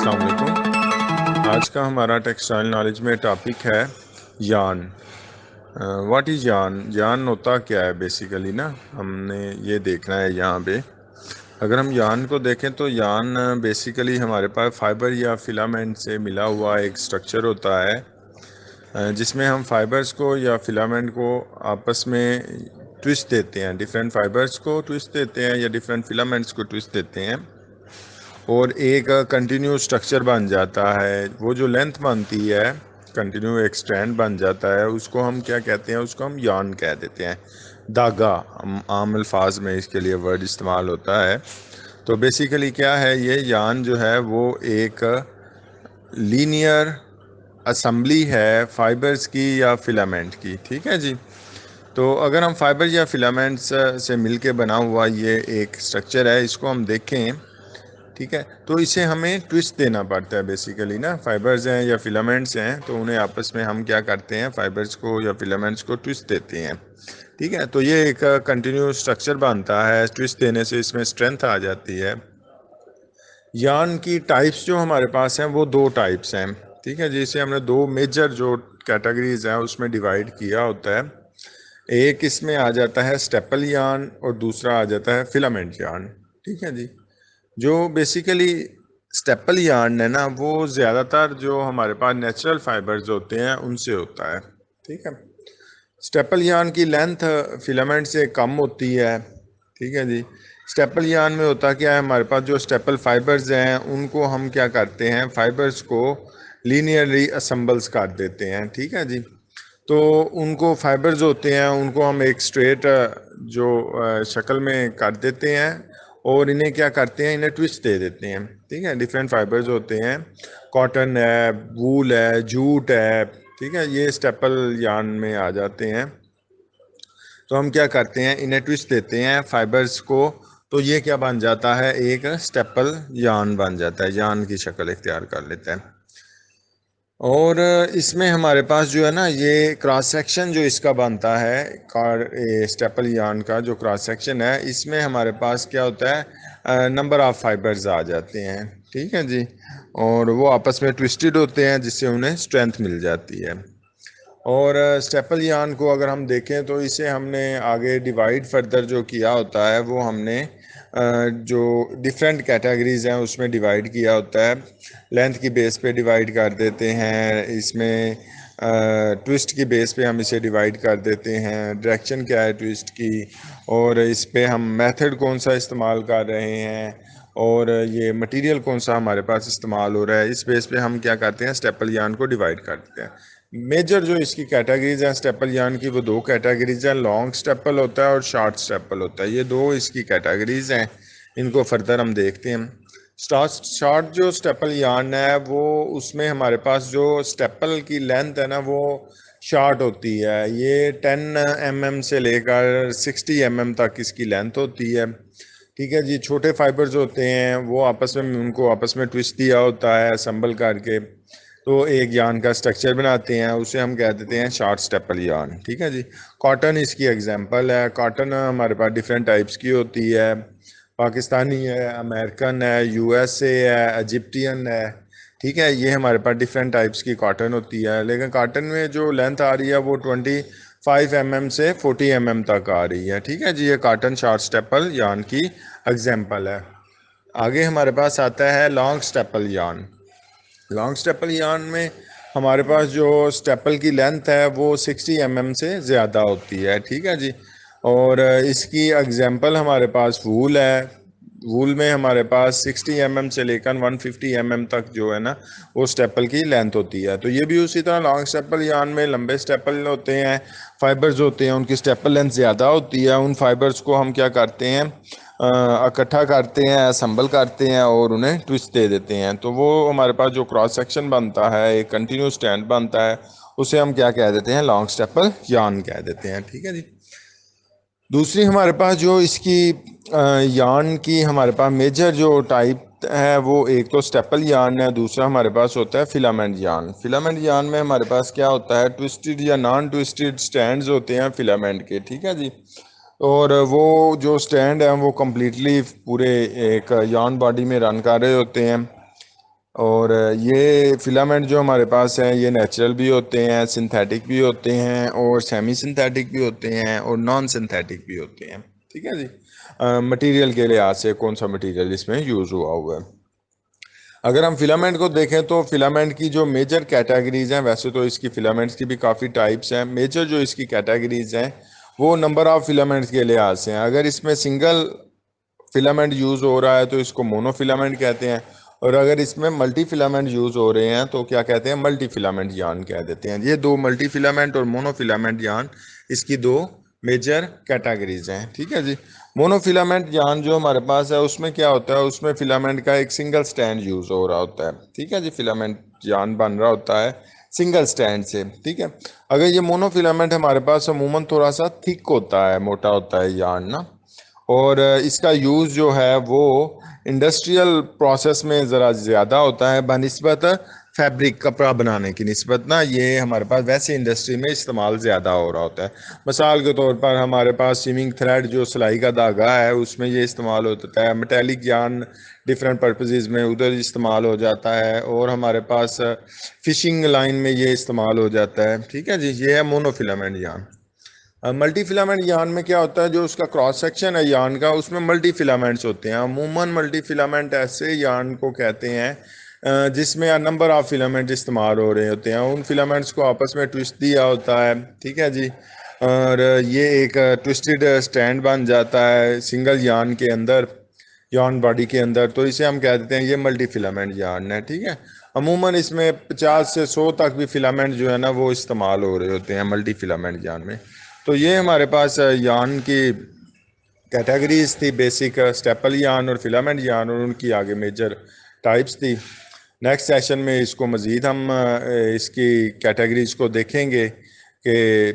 अस्सलाम वालेकुम। आज का हमारा टेक्सटाइल नॉलेज में टॉपिक है यान। व्हाट इज़ यान? यान होता क्या है बेसिकली ना, हमने ये देखना है यहाँ पे। अगर हम यान को देखें तो यान बेसिकली हमारे पास फाइबर या फिलामेंट से मिला हुआ एक स्ट्रक्चर होता है, जिसमें हम फाइबर्स को या फिलामेंट को आपस में ट्विस्ट देते हैं, डिफरेंट फाइबर्स को ट्विस्ट देते हैं या डिफरेंट फिलामेंट्स को ट्विस्ट देते हैं और एक कंटिन्यू स्ट्रक्चर बन जाता है। वो जो लेंथ बनती है, कंटिन्यू एक स्ट्रैंड बन जाता है, उसको हम क्या कहते हैं? उसको हम यान कह देते हैं। धागा आम अल्फाज में इसके लिए वर्ड इस्तेमाल होता है। तो बेसिकली क्या है, ये यान जो है वो एक लीनियर असम्बली है फाइबर्स की या फिलामेंट की। ठीक है जी। तो अगर हम फाइबर या फिलामेंट्स से मिलके बना हुआ ये एक स्ट्रक्चर है, इसको हम देखें, ठीक है, तो इसे हमें ट्विस्ट देना पड़ता है बेसिकली ना। फाइबर्स हैं या फिलामेंट्स हैं तो उन्हें आपस में हम क्या करते हैं? फाइबर्स को या फिलामेंट्स को ट्विस्ट देते हैं। ठीक है, तो ये एक कंटिन्यू स्ट्रक्चर बनता है। ट्विस्ट देने से इसमें स्ट्रेंथ आ जाती है। यान की टाइप्स जो हमारे पास हैं वो दो टाइप्स हैं। ठीक है, जिसे हमने दो मेजर जो कैटेगरीज हैं उसमें डिवाइड किया होता है। एक इसमें आ जाता है स्टेपल यान और दूसरा आ जाता है फिलामेंट यान। ठीक है जी। जो बेसिकली स्टेपल यार्न है ना, वो ज़्यादातर जो हमारे पास नेचुरल फाइबर्स होते हैं उनसे होता है। ठीक है, स्टेपल यार्न की लेंथ फिलामेंट से कम होती है। ठीक है जी। स्टेपल यार्न में होता क्या है, हमारे पास जो स्टेपल फाइबर्स हैं उनको हम क्या करते हैं? फाइबर्स को लीनियरली असम्बल्स कर देते हैं। ठीक है जी। तो उनको फाइबर्स होते हैं उनको हम एक स्ट्रेट जो शक्ल में काट देते हैं और इन्हें क्या करते हैं? इन्हें ट्विस्ट दे देते हैं। ठीक है, डिफरेंट फाइबर्स होते हैं, कॉटन है, वूल है, जूट है। ठीक है, ये स्टेपल यार्न में आ जाते हैं। तो हम क्या करते हैं? इन्हें ट्विस्ट देते हैं फाइबर्स को, तो ये क्या बन जाता है? एक स्टेपल यार्न बन जाता है, यार्न की शक्ल इख्तियार कर लेता है। और इसमें हमारे पास जो है ना, ये क्रॉस सेक्शन जो इसका बनता है स्टेपल यार्न का जो क्रॉस सेक्शन है, इसमें हमारे पास क्या होता है? नंबर ऑफ फाइबर्स आ जाते हैं। ठीक है जी। और वो आपस में ट्विस्टेड होते हैं जिससे उन्हें स्ट्रेंथ मिल जाती है। और स्टेपल यार्न को अगर हम देखें तो इसे हमने आगे डिवाइड फर्दर जो किया होता है वो हमने जो डिफरेंट कैटेगरीज हैं उसमें डिवाइड किया होता है। लेंथ की बेस पे डिवाइड कर देते हैं, इसमें ट्विस्ट की बेस पे हम इसे डिवाइड कर देते हैं, डायरेक्शन क्या है ट्विस्ट की, और इस पे हम मेथड कौन सा इस्तेमाल कर रहे हैं, और ये मटेरियल कौन सा हमारे पास इस्तेमाल हो रहा है। इस बेस पे हम क्या करते हैं? स्टेपल यार्न को डिवाइड करते हैं। मेजर जो इसकी कैटेगरीज हैं स्टेपल यार्न की, वो दो कैटेगरीज हैं, लॉन्ग स्टेपल होता है और शॉर्ट स्टेपल होता है। ये दो इसकी कैटेगरीज हैं, इनको फर्दर हम देखते हैं। शॉर्ट जो स्टेपल यार्न है वो, उसमें हमारे पास जो स्टेपल की लेंथ है ना वो शॉर्ट होती है। ये 10 mm से लेकर 60 mm तक इसकी लेंथ होती है। ठीक है जी। छोटे फाइबर्स होते हैं वो आपस में, उनको आपस में ट्विस्ट दिया होता है असम्बल करके, तो एक यार्न का स्ट्रक्चर बनाते हैं, उसे हम कह देते हैं शॉर्ट स्टेपल यार्न। ठीक है जी। कॉटन इसकी एग्जांपल है। कॉटन हमारे पास डिफरेंट टाइप्स की होती है, पाकिस्तानी है, अमेरिकन है, यूएसए है, इजिप्टियन है। ठीक है, ये हमारे पास डिफरेंट टाइप्स की कॉटन होती है, लेकिन कॉटन में जो लेंथ आ रही है वो 25 mm से 40 mm तक आ रही है। ठीक है जी। ये कॉटन शॉर्ट स्टेपल यार्न की एग्जांपल है। आगे हमारे पास आता है long staple yarn. Long staple yarn में हमारे पास जो स्टेपल की लेंथ है वो 60 mm से ज़्यादा होती है। ठीक है जी। और इसकी एग्जांपल हमारे पास वूल है। वूल में हमारे पास 60 mm से लेकर 150 mm तक जो है ना वो स्टेपल की लेंथ होती है। तो ये भी उसी तरह लॉन्ग स्टेपल यार्न में लंबे स्टेपल होते हैं, फाइबर्स होते हैं, उनकी स्टेपल लेंथ ज़्यादा होती है। उन फाइबर्स को हम क्या करते हैं? इकट्ठा करते हैं, असम्बल करते हैं और उन्हें ट्विस्ट दे देते हैं। तो वो हमारे पास जो क्रॉस सेक्शन बनता है, एक कंटिन्यू स्टैंड बनता है, उसे हम क्या कह देते हैं? लॉन्ग स्टेपल यार्न कह देते हैं। ठीक है जी। दूसरी हमारे पास जो इसकी यार्न की हमारे पास मेजर जो टाइप है वो एक तो स्टेपल यार्न है, दूसरा हमारे पास होता है फिलामेंट यार्न। फिलामेंट यार्न में हमारे पास क्या होता है? ट्विस्टेड या नॉन ट्विस्टेड स्टैंड्स होते हैं फिलामेंट के। ठीक है जी। और वो जो स्टैंड है वो कम्प्लीटली पूरे एक यार्न बॉडी में रन कर रहे होते हैं। और ये फिलामेंट जो हमारे पास हैं ये नेचुरल भी होते हैं, सिंथेटिक भी होते हैं और सेमी सिंथेटिक भी होते हैं और नॉन सिंथेटिक भी होते हैं। ठीक है जी। मटेरियल के लिहाज से कौन सा मटेरियल इसमें यूज़ हुआ है। अगर हम फिलामेंट को देखें तो फिलामेंट की जो मेजर कैटेगरीज हैं, वैसे तो इसकी फिलामेंट्स की भी काफ़ी टाइप्स हैं, मेजर जो इसकी कैटेगरीज हैं वो नंबर ऑफ फिलामेंट्स के लिहाज से हैं। अगर इसमें सिंगल फिलामेंट यूज़ हो रहा है तो इसको मोनोफिलामेंट कहते हैं, और अगर इसमें मल्टी फिलामेंट यूज़ हो रहे हैं तो क्या कहते हैं, मल्टी फिलामेंट यान कह देते हैं। ये दो मल्टी फिलामेंट और मोनोफिलामेंट यान इसकी दो मेजर कैटेगरीज हैं। ठीक है जी। मोनोफिलामेंट यान जो हमारे पास है उसमें क्या होता है, उसमें फिलामेंट का एक सिंगल स्टैंड यूज़ हो रहा होता है। ठीक है जी। फिलामेंट यान बन रहा होता है सिंगल स्टैंड से। ठीक है। अगर ये मोनोफिलामेंट हमारे पास अमूमन थोड़ा सा थिक होता है, मोटा होता है यान ना, और इसका यूज़ जो है वो इंडस्ट्रियल प्रोसेस में ज़रा ज़्यादा होता है बनिस्बत फैब्रिक, कपड़ा बनाने की निस्बत ना, ये हमारे पास वैसे इंडस्ट्री में इस्तेमाल ज़्यादा हो रहा होता है। मिसाल के तौर पर हमारे पास स्विमिंग थ्रेड जो सिलाई का धागा है उसमें ये इस्तेमाल होता है, मेटेलिक यान डिफरेंट पर्पसेस में उधर इस्तेमाल हो जाता है, और हमारे पास फिशिंग लाइन में ये इस्तेमाल हो जाता है। ठीक है जी। ये है मोनोफिलामेंट यान। मल्टी फिलामेंट यान में क्या होता है, जो उसका क्रॉस सेक्शन है यान का उसमें मल्टी फिलामेंट्स होते हैं। अमूमन मल्टी फिलामेंट ऐसे यान को कहते हैं जिसमें नंबर ऑफ फिलामेंट इस्तेमाल हो रहे होते हैं, उन फिलामेंट्स को आपस में ट्विस्ट दिया होता है। ठीक है जी। और ये एक ट्विस्टेड स्टैंड बन जाता है सिंगल यान के अंदर, यान बॉडी के अंदर, तो इसे हम कह देते हैं ये मल्टी फिलामेंट यान है। ठीक है। अमूमन इसमें 50 से 100 तक भी फिलामेंट जो है ना वो इस्तेमाल हो रहे होते हैं मल्टी फिलामेंट यान में। तो ये हमारे पास यान की कैटेगरीज थी, बेसिक स्टेपल यान और फिलामेंट यान, और उनकी आगे मेजर टाइप्स थी। नेक्स्ट सेशन में इसको मज़ीद हम इसकी कैटेगरीज को देखेंगे कि